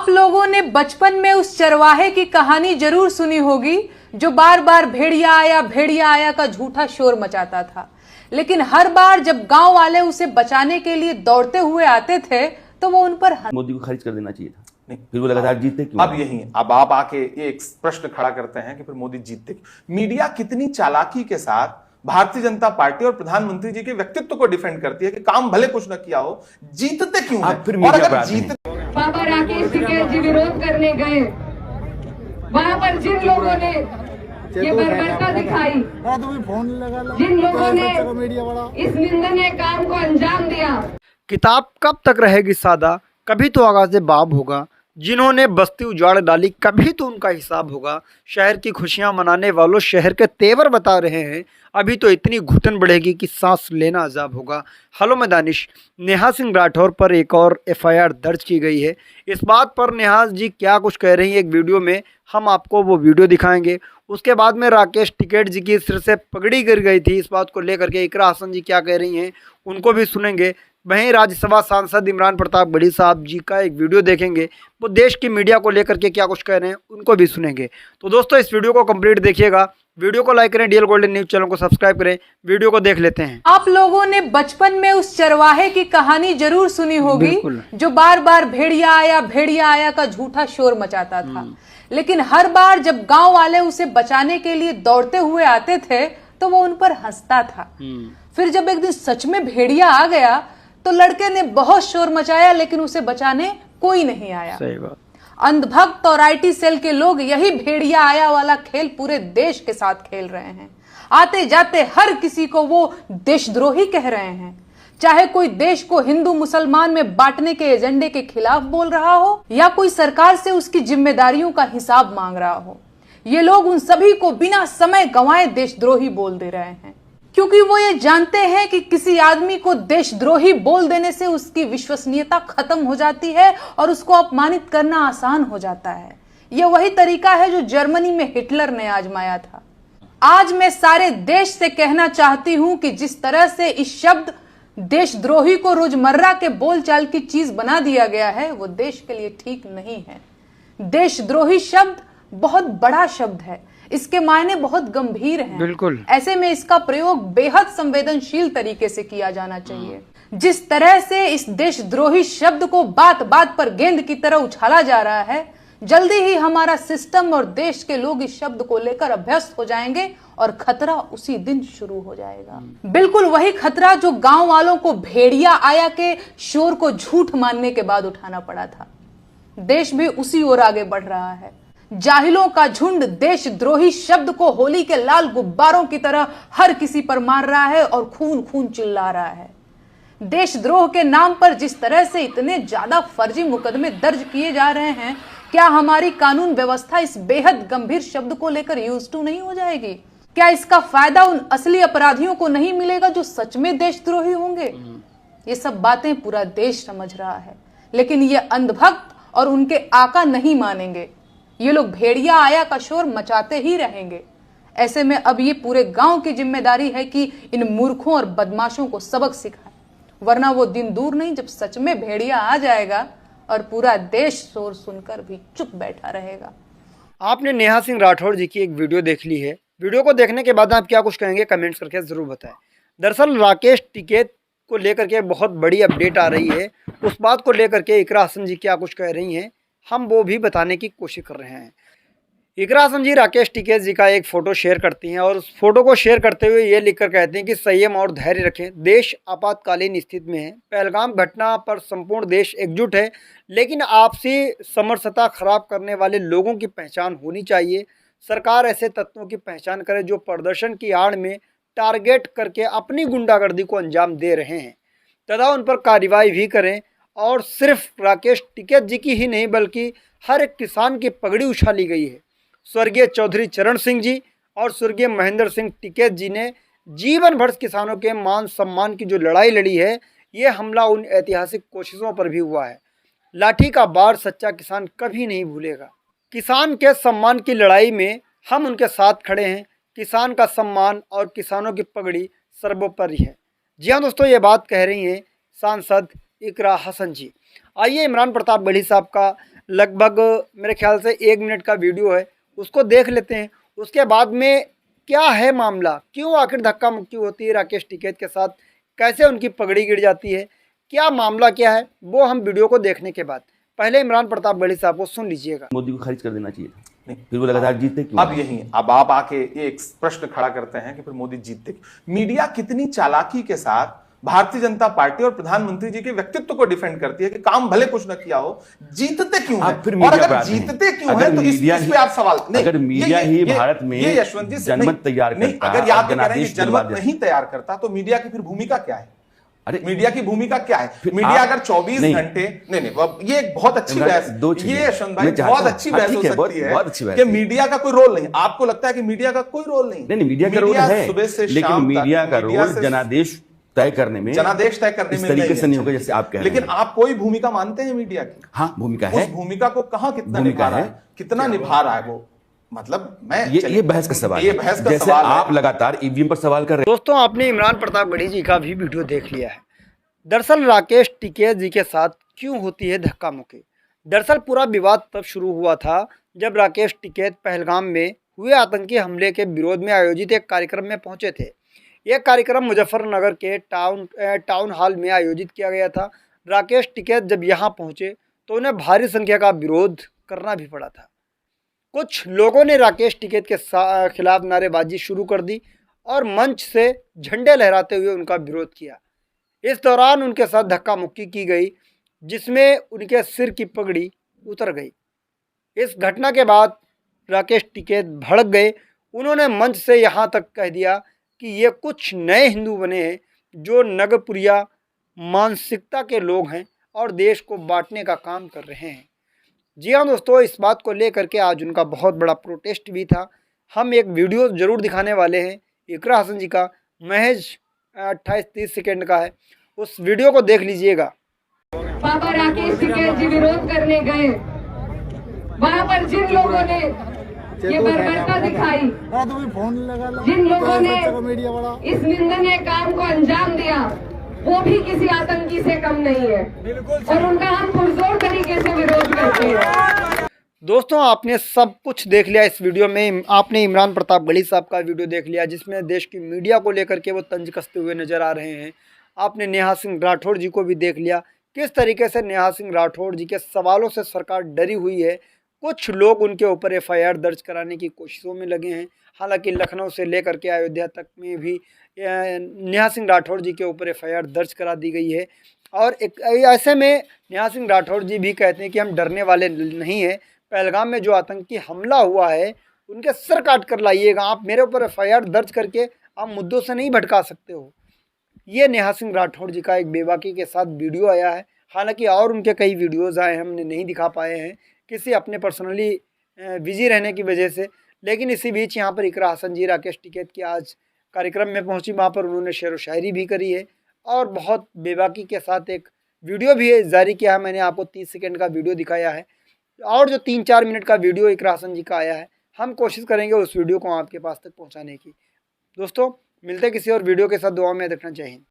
आप लोगों ने बचपन में उस चरवाहे की कहानी जरूर सुनी होगी जो बार बार भेड़िया आया का झूठा शोर मचाता था। लेकिन हर बार जब गांव वाले उसे बचाने के लिए दौड़ते हुए आते थे तो वो उन पर मोदी को खारिज कर देना चाहिए था। नहीं, फिर वो लगातार जीतते क्यों? अब यही अब आप आके ये एक प्रश्न खड़ा करते हैं कि फिर मोदी जीतते क्यों? मीडिया कितनी चालाकी के साथ भारतीय जनता पार्टी और प्रधानमंत्री जी के व्यक्तित्व को डिफेंड करती है कि काम भले कुछ न किया हो, जीतते क्यों है? फिर और मीडिया अगर पर जीत बाबा राकेश टिकैत जी विरोध करने गए, वहां पर जिन लोगों ने ये बर्बरता दिखाई, जिन लोगों ने इस निंदनीय काम को अंजाम दिया। किताब कब तक रहेगी सादा, कभी तो आगाज़े बाब होगा। जिन्होंने बस्ती उजाड़ डाली, कभी तो उनका हिसाब होगा। शहर की खुशियां मनाने वालों शहर के तेवर बता रहे हैं, अभी तो इतनी घुटन बढ़ेगी कि सांस लेना अजाब होगा। हेलो मैं दानिश। नेहा सिंह राठौर पर एक और एफआईआर दर्ज की गई है। इस बात पर नेहा जी क्या कुछ कह रही हैं एक वीडियो में, हम आपको वो वीडियो दिखाएंगे। उसके बाद में राकेश टिकैत जी की सिर से पगड़ी गिर गई थी, इस बात को लेकर के इकरा हसन जी क्या कह रही हैं उनको भी सुनेंगे। वहीं राज्यसभा सांसद इमरान प्रताप गढ़ी साहब जी का एक वीडियो देखेंगे, वो देश की मीडिया को लेकर के क्या कुछ कह रहे हैं उनको भी सुनेंगे। तो दोस्तों इस वीडियो को कंप्लीट देखिएगा, वीडियो को लाइक करें, डीएल गोल्डन न्यूज चैनल को सब्सक्राइब करें। वीडियो को देख लेते हैं। आप लोगों ने बचपन में उस चरवाहे की कहानी जरूर सुनी होगी जो बार बार भेड़िया आया का झूठा शोर मचाता था। लेकिन हर बार जब गांव वाले उसे बचाने के लिए दौड़ते हुए आते थे तो वो उन पर हंसता था। फिर जब एक दिन सच में भेड़िया आ गया तो लड़के ने बहुत शोर मचाया, लेकिन उसे बचाने कोई नहीं आया। सही बात। अंधभक्त और आईटी सेल के लोग यही भेड़िया आया वाला खेल पूरे देश के साथ खेल रहे हैं। आते जाते हर किसी को वो देशद्रोही कह रहे हैं, चाहे कोई देश को हिंदू मुसलमान में बांटने के एजेंडे के खिलाफ बोल रहा हो या कोई सरकार से उसकी जिम्मेदारियों का हिसाब मांग रहा हो। ये लोग उन सभी को बिना समय गंवाए देशद्रोही बोल दे रहे हैं, क्योंकि वो ये जानते हैं कि किसी आदमी को देशद्रोही बोल देने से उसकी विश्वसनीयता खत्म हो जाती है और उसको अपमानित करना आसान हो जाता है। यह वही तरीका है जो जर्मनी में हिटलर ने आजमाया था। आज मैं सारे देश से कहना चाहती हूं कि जिस तरह से इस शब्द देशद्रोही को रोजमर्रा के बोलचाल की चीज बना दिया गया है, वो देश के लिए ठीक नहीं है। देशद्रोही शब्द बहुत बड़ा शब्द है, इसके मायने बहुत गंभीर हैं। बिल्कुल। ऐसे में इसका प्रयोग बेहद संवेदनशील तरीके से किया जाना चाहिए। जिस तरह से इस देशद्रोही शब्द को बात बात पर गेंद की तरह उछाला जा रहा है, जल्दी ही हमारा सिस्टम और देश के लोग इस शब्द को लेकर अभ्यस्त हो जाएंगे और खतरा उसी दिन शुरू हो जाएगा। बिल्कुल वही खतरा जो गांव वालों को भेड़िया आया के शोर को झूठ मानने के बाद उठाना पड़ा था। देश भी उसी ओर आगे बढ़ रहा है। जाहिलों का झुंड देशद्रोही शब्द को होली के लाल गुब्बारों की तरह हर किसी पर मार रहा है और खून खून चिल्ला रहा है। देशद्रोह के नाम पर जिस तरह से इतने ज्यादा फर्जी मुकदमे दर्ज किए जा रहे हैं, क्या हमारी कानून व्यवस्था इस बेहद गंभीर शब्द को लेकर यूज टू नहीं हो जाएगी? क्या इसका फायदा उन असली अपराधियों को नहीं मिलेगा जो सच में देशद्रोही होंगे? ये सब बातें पूरा देश समझ रहा है, लेकिन ये अंधभक्त और उनके आका नहीं मानेंगे। ये लोग भेड़िया आया का शोर मचाते ही रहेंगे। ऐसे में अब ये पूरे गांव की जिम्मेदारी है कि इन मूर्खों और बदमाशों को सबक सिखाए, वरना वो दिन दूर नहीं जब सच में भेड़िया आ जाएगा और पूरा देश शोर सुनकर भी चुप बैठा रहेगा। आपने नेहा सिंह राठौर जी की एक वीडियो देख ली है। वीडियो को देखने के बाद आप क्या कुछ कहेंगे कमेंट्स करके जरूर बताएं। दरअसल राकेश टिकैत को लेकर के बहुत बड़ी अपडेट आ रही है। उस बात को लेकर के इकरा हसन जी क्या कुछ कह रही हैं, हम वो भी बताने की कोशिश कर रहे हैं। इकरा हसन जी राकेश टिकैत जी का एक फ़ोटो शेयर करती हैं और उस फोटो को शेयर करते हुए ये लिखकर कहते हैं कि संयम और धैर्य रखें, देश आपातकालीन स्थिति में है। पहलगाम घटना पर संपूर्ण देश एकजुट है, लेकिन आपसी समरसता खराब करने वाले लोगों की पहचान होनी चाहिए। सरकार ऐसे तत्वों की पहचान करे जो प्रदर्शन की आड़ में टारगेट करके अपनी गुंडागर्दी को अंजाम दे रहे हैं, तथा उन पर कार्रवाई भी करें। और सिर्फ राकेश टिकैत जी की ही नहीं बल्कि हर एक किसान की पगड़ी उछाली गई है। स्वर्गीय चौधरी चरण सिंह जी और स्वर्गीय महेंद्र सिंह टिकैत जी ने जीवन भर किसानों के मान सम्मान की जो लड़ाई लड़ी है, ये हमला उन ऐतिहासिक कोशिशों पर भी हुआ है। लाठी का बार सच्चा किसान कभी नहीं भूलेगा। किसान के सम्मान की लड़ाई में हम उनके साथ खड़े हैं। किसान का सम्मान और किसानों की पगड़ी सर्वोपरि है। जी हाँ दोस्तों, ये बात कह रही हैं सांसद इकरा हसन जी। आइए इमरान प्रताप गढ़ी साहब का लगभग मेरे ख्याल से 1 मिनट का वीडियो है, उसको देख लेते हैं। उसके बाद में क्या है मामला, क्यों आखिर धक्का मुक्की होती है राकेश टिकैत के साथ, कैसे उनकी पगड़ी गिर जाती है, क्या मामला क्या है, वो हम वीडियो को देखने के बाद। पहले इमरान प्रतापगढ़ी साहब को सुन लीजिएगा। मोदी को खारिज कर देना चाहिए था, नहीं, फिर वो लगातार जीतते क्यों? अब यही अब आप आके ये एक प्रश्न खड़ा करते हैं कि फिर मोदी जीतते क्यों? मीडिया कितनी चालाकी के साथ भारतीय जनता पार्टी और प्रधानमंत्री जी के व्यक्तित्व को डिफेंड करती है कि काम भले कुछ न किया हो, जीतते क्यों है? फिर और मीडिया अगर पर आते हैं। जीतते क्यों अगर है तो इस मीडिया पे आप सवाल नहीं, अगर मीडिया ही भारत में ये यशवंत जी जनमत नहीं, तैयार नहीं, करता, अगर आप ये कह रहे हैं जनादेश कि जनमत दिलवा नहीं तैयार करता तो मीडिया की फिर भूमिका क्या है? अरे मीडिया की भूमिका क्या है? फिर मीडिया आप- अगर 24 नहीं। घंटे नहीं अब ये एक बहुत अच्छी इमरान, बहस, दो चीजें। ये यशवंत भाई मैं चाहता बहुत हूं- अच्छी हाँ, बहस ठीक हो है, सकती बहुत अच्छी है बहस कि है। मीडिया का कोई रोल नहीं। आपको लगता है कि मीडिया का कोई रोल नहीं? नहीं, मीडिया का रोल है, सुबह से लेकिन शाम तक मीडिया का मीडिया रोल से जनादेश तय करने में, जनादेश तय करने इस में तरीके नहीं से है। नहीं होगा जैसे आप कह रहे हैं। लेकिन आप कोई भूमिका मानते हैं मीडिया की? हाँ, भूमिका है। उस भूमिका को कहां कितना भूमिका निभा रहा है। है, कितना निभा रहा है वो? मतलब मैं ये बहस का सवाल ये है। बहस का जैसे सवाल है। आप लगातार ईवीएम पर सवाल कर रहे दोस्तों, आपने इमरान प्रतापगढ़ी जी का भी वीडियो देख लिया है। दरअसल राकेश टिकैत जी के साथ क्यों होती है धक्का मुक्की। दरअसल पूरा विवाद तब शुरू हुआ था जब राकेश टिकैत पहलगाम में हुए आतंकी हमले के विरोध में आयोजित एक कार्यक्रम में पहुंचे थे। यह कार्यक्रम मुजफ्फरनगर के टाउन हॉल में आयोजित किया गया था। राकेश टिकैत जब यहां पहुंचे तो उन्हें भारी संख्या का विरोध करना भी पड़ा था। कुछ लोगों ने राकेश टिकैत के खिलाफ नारेबाजी शुरू कर दी और मंच से झंडे लहराते हुए उनका विरोध किया। इस दौरान उनके साथ धक्का मुक्की की गई, जिसमें उनके सिर की पगड़ी उतर गई। इस घटना के बाद राकेश टिकैत भड़क गए। उन्होंने मंच से यहाँ तक कह दिया कि ये कुछ नए हिंदू बने हैं जो नगपुरिया मानसिकता के लोग हैं और देश को बांटने का काम कर रहे हैं। जी हाँ दोस्तों, इस बात को लेकर के आज उनका बहुत बड़ा प्रोटेस्ट भी था। हम एक वीडियो ज़रूर दिखाने वाले हैं इकरा हसन जी का, महज 28-30 सेकेंड का है। उस वीडियो को देख लीजिएगा। बाबा राकेश टिकैत जी विरोध करने गए, वहाँ पर जिन लोगों ने ये बर्बरता दिखाई, जिन लोगों ने इस निंदनीय काम को अंजाम दिया, वो भी किसी आतंकी से कम नहीं है और उनका हम पुरजोर तरीके से विरोध करते हैं। दोस्तों, आपने सब कुछ देख लिया इस वीडियो में। आपने इमरान प्रतापगढ़ी साहब का वीडियो देख लिया जिसमें देश की मीडिया को लेकर के वो तंज कसते हुए नजर आ रहे हैं। आपने नेहा सिंह राठौड़ जी को भी देख लिया, किस तरीके से नेहा सिंह राठौड़ जी के सवालों से सरकार डरी हुई है। कुछ लोग उनके ऊपर एफआईआर दर्ज कराने की कोशिशों में लगे हैं। हालांकि लखनऊ से लेकर के अयोध्या तक में भी नेहा सिंह राठौड़ जी के ऊपर एफआईआर दर्ज करा दी गई है। और एक ऐसे में नेहा सिंह राठौड़ जी भी कहते हैं कि हम डरने वाले नहीं हैं। पहलगाम में जो आतंकी हमला हुआ है उनके सर काट कर लाइएगा, आप मेरे ऊपर एफआईआर दर्ज करके आप मुद्दों से नहीं भटका सकते हो। ये नेहा सिंह राठौड़ जी का एक बेबाकी के साथ वीडियो आया है। हालांकि और उनके कई वीडियोज़ आए, हमने नहीं दिखा पाए हैं किसी अपने पर्सनली बिजी रहने की वजह से। लेकिन इसी बीच यहाँ पर इकरा हसन जी राकेश टिकैत की आज कार्यक्रम में पहुँची, वहाँ पर उन्होंने शेर व शायरी भी करी है और बहुत बेबाकी के साथ एक वीडियो भी जारी किया है। मैंने आपको 30 सेकेंड का वीडियो दिखाया है और जो 3-4 मिनट का वीडियो इकरा हसन जी का आया है, हम कोशिश करेंगे उस वीडियो को आपके पास तक पहुँचाने की। दोस्तों, मिलते किसी और वीडियो के साथ। दुआ में रखना चाहिए।